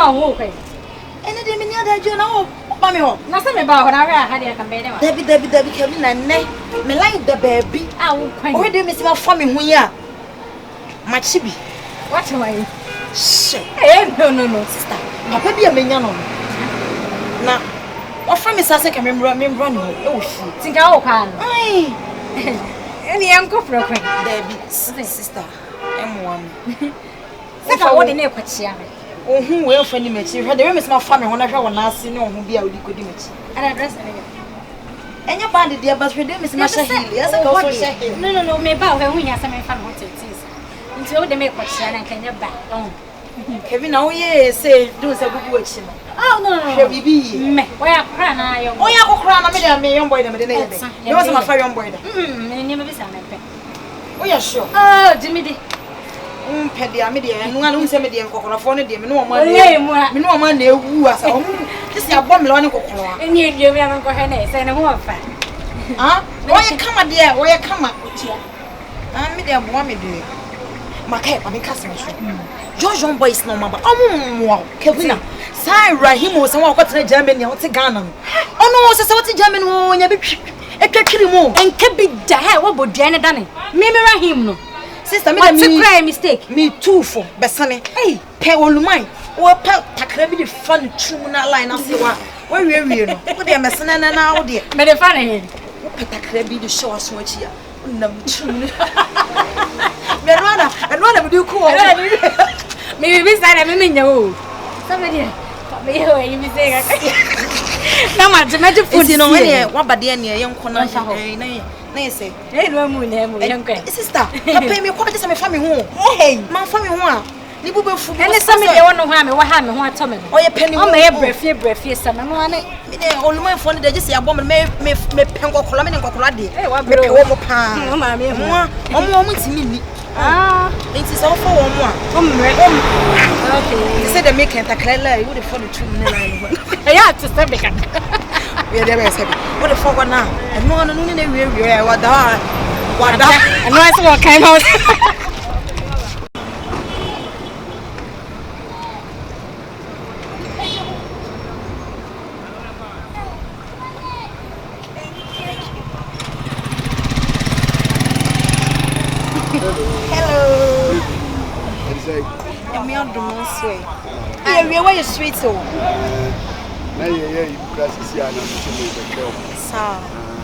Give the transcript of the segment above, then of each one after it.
ma wo kai. Ene de me ni ada jo na wo ba me ho. Na se me ba ho na ha de kan be de wa. Dabi Kevin na ne. Me like the baby. Ah wo kwan. O de me si ma fa me ho ya. Machi bi. What why? Shit. No, Sister. Papa bi amenya no. Na offer me sase ka me run no. E wo fi. Tinka wo kan. Ai. Eni em ko pro kwan. Dabi sister. Em1. Saka wo de na ekwachia me. Ohun we ofani machi. Hwe de me si ma fa me ho na hwe wo na ase ne ohun bi a odi kodi machi. Ana dress ene. Enya band dia but hwe de me si ma sha heel. Ya saka so sha heel. No, me ba hwe hu nya se me fa me ho tetis. Nti wo de me ekwachia na kan ba. Kevin now ye say do say bubu achi no. Oh no. Hwe bibi. Me. Oya kra na yo. Oya kokra na me de me young boy de me de na ye be. You want my young boy de. Me ni me bisa me pe. Oya sure. Oh, Jimmy di. Pe de ame de enu anu se me de kokorofo no de me no o ma. Me no o ma na ewu asa o. This ya bom le woni kokoro a. Eni edue me an ko he na se ne ho fa. Ah? Oya kama de, oya kama. Ah me de abo me de. Makai pa me kasa me so. Young boys no mama. Wow, Kevin. Sai Rahim was one got to Germany or to Ghana. Oh no, so what Germany won ya be etwatwiri mu. Enka bi da ha wo bodua ne dane. Me Rahim no. Sister me cry mistake. Me too for besane. Hey, pe olumai. Wo pa takra bi de fan trum na line na se wa. Wo wie no. Wo de mesene na wo de. Me de fan he. Wo pa takra bi de show aso achi ya. Nam trum. Me rwanda me do cool. Me be say na me nya o. Somebody me yo e mi say na ma je food no we wa bade na ye nko na na ye say eh no mu na mu ye nko sister papa me ko se me fa me ho hey ma fa me ho a ni bu be fu ene se me de wono ho a me wa ha me ho ato me o ye penny o me ye brefie se me no ane me de oluma fo ne de je se abom me pen kokolo me ne kokolo de me pe wo mo pa o ma me ho o mo ntimi ni it's so for one more. Okay. You said they make it a clear. You would follow the two line. Yeah, to step back. We are there. What the fuck now? And no one in the rear. What that? And what's what kind of? Me on the way. Yeah, where you sweet so? Na ye you press here na me sir.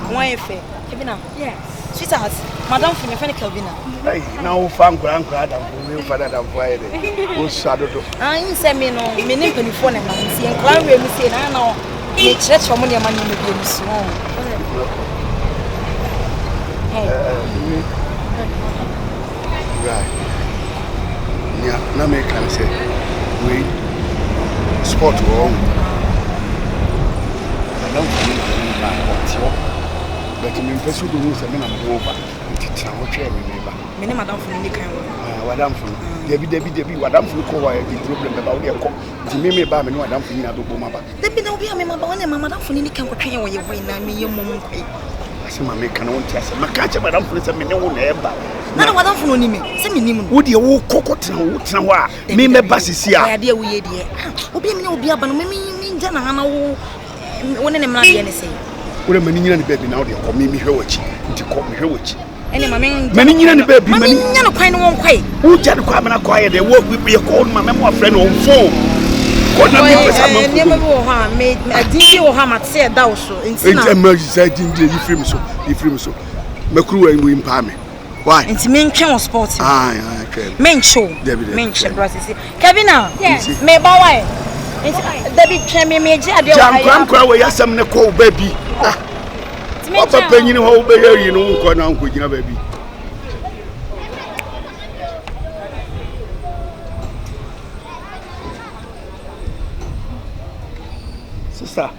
Why fair? Kevina. Yes. Sweetheart, madam for your friend Kevina. Hey, now fan grand da for father da for here. O shado do. Ah, you say me no, me nim penifo na man see enkware we me say na na me church omo ne man no be mi so. Right. Yeah, na me can say we sport wrong. I don't think but me person do no say me na me over. Titra wo twa me ba. Me ne madam for ni kan wo. Wadam for. Debi wadam for ko wa the problem ba wo de ko. Ti me ba me no wadam for ni na do bo ma ba. Debi na obi a me ma ba wona madam for ni kan ko twen wo ye wo na me ye mom kwai. Ase ma me kan won ti ase maka che madam for say me ne wo na e ba. Na madam for ni me. Se me nim no. Wo de wo kokotena ho a me me ba sisi a. Ya de wo ye de. Obi me ne obi aba no me nja na ha na wo wona ne mra de ne sei. Ure mani nyina ne baby na wo de ko me hwe wachi. Nti ko me hwe wachi. Ene mani nyina ne baby mani nyina kwan no won kwai. Wo ja de kwa me na kwa ye de wo ye ko ma me mo friend on phone. Ko na me pesa ma. Ne me wo ha me adin wo ha ma se da wo so. Nti na emergency side din je yi frame so. Makru wa mu impa me. Why? Nti me ntwe on sport. Ah, okay. Men show. Men show brother. Kevina. Yes. Me ba why? Nti David twa me je ade wa. Jam kram we yasam ne ko baby. Papa penyin ho be yi no nko na nko gina baby. Sister.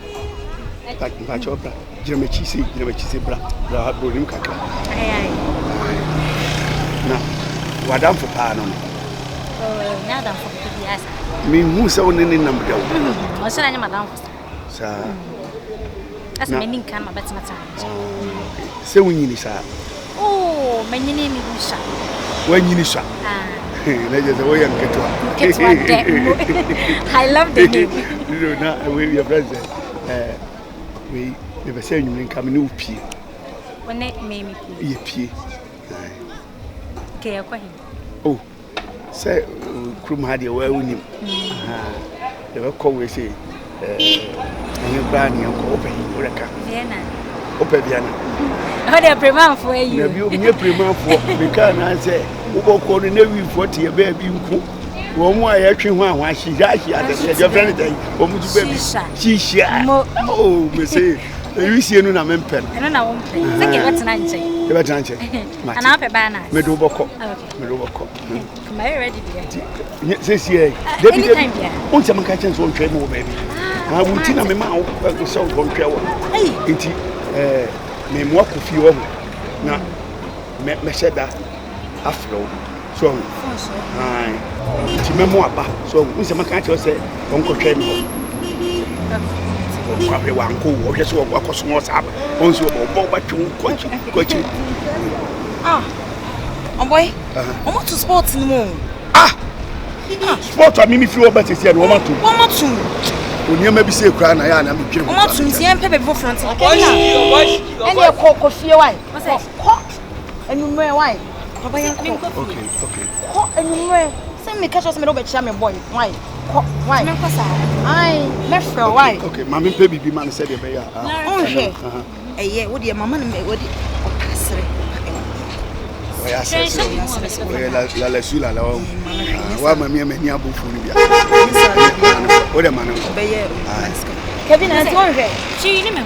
Tak ba chopra. Jira me chi se bra ha bro nim kakra. Ai. Na wadam for pa no. Na dam for biasa. Me hu se woni ni nam da wo. O se na nya madam for. Sa. Asa me nin kan ma betima ta. Se wonyini sa. Oh, me nyini ni sha. Wanyini sha. Let's say we am I love the name. You know, now we are friends. We never say you come new pee. When it made me Pee. okay, Oh, say, Krum had your way with him. They were called, we say, and you brand young open, Vienna. Open Vienna. How they prepare for you? You prepare for the car, and I say, who will call the navy 40 a baby. One more actually one, she's actually at the friend, almost baby. She oh, we say, you see, no, I'm pen. I don't know. Thank you, what's an answer? And up a banner. Medoboko. Am I ready? This year, anytime, once I'm catching some train, baby. I will tell my mouth so from travel. It may walk a few of them. Now, me said that after so, memoir, so once I'm catching say, Uncle Train. Probably one cool, or just walk across more up. Once you go back to coaching. Ah, boy, I want to sports in the moon. Sport, I mean, if you are better, you want to. One more two. When you maybe say a crown, I am a kid. I want to see and pay before front. And your cock of your wife. What's that? Cock and you wear white. Okay. Cock and you wear. Send me catch us, me over charming boy. Why? Why? I left for why? Okay, Mammy baby be man said, okay. Yeah, what your mamma and what la sula la wa mami amenya bu funu bia o de manu Kevin has one here she ni me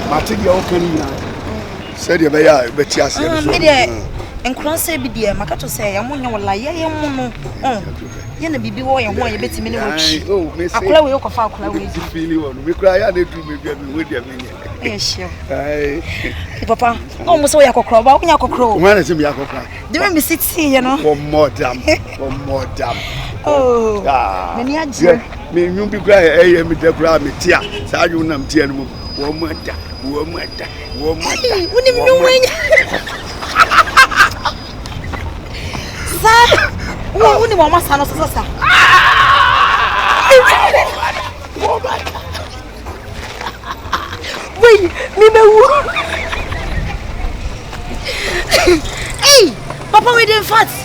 Mati dia o kan ni said ya be ya be ti ase so en kronse bi dia makato say ya munya wala ye mu no ye na bibi wo ye ho ye betimi ne wochi akola we yokofa akola we ti feel wo me kra ya na tu me bia me we dia me eh sure ai papa o mo so ya kokro ba kunya kokro o ma na sim ya kokro de me sit you know one more damn oh me ni aje me nyu bi kra eh me de kra me tia sa aju nam tia no wo mo da woni mi nwanya sa woni mo ma sa no sa wait me wu hey papa we dey fat